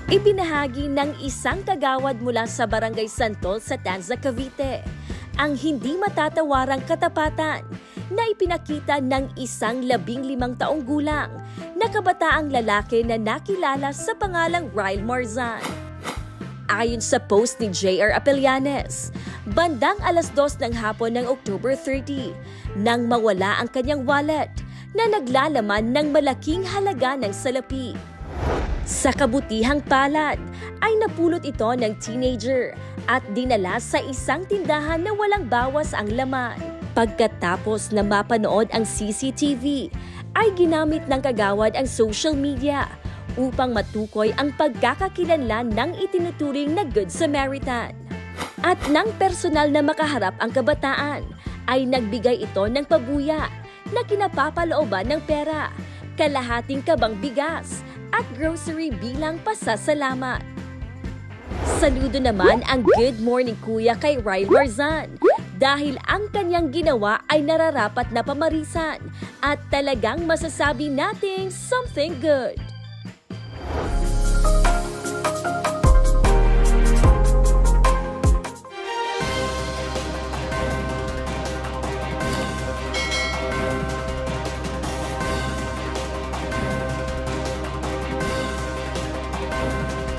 Ibinahagi ng isang kagawad mula sa Barangay Santol sa Tanza, Cavite ang hindi matatawarang katapatan na ipinakita ng isang 15 taong gulang na kabataang lalaki na nakilala sa pangalang Ryle Marzan. Ayon sa post ni J.R. Apellanes, bandang 2:00 ng hapon ng October 30 nang mawala ang kanyang wallet na naglalaman ng malaking halaga ng salapi. Sa kabutihang palad ay napulot ito ng teenager at dinala sa isang tindahan na walang bawas ang laman. Pagkatapos na mapanood ang CCTV, ay ginamit ng kagawad ang social media upang matukoy ang pagkakakilanlan ng itinuturing na Good Samaritan. At nang personal na makaharap ang kabataan, ay nagbigay ito ng pabuya na kinapapalooban ng pera, kalahating kabang bigas, at grocery bilang pasasalamat. Saludo naman ang Good Morning Kuya kay Ryle Marzan dahil ang kanyang ginawa ay nararapat na pamarisan at talagang masasabi nating something good.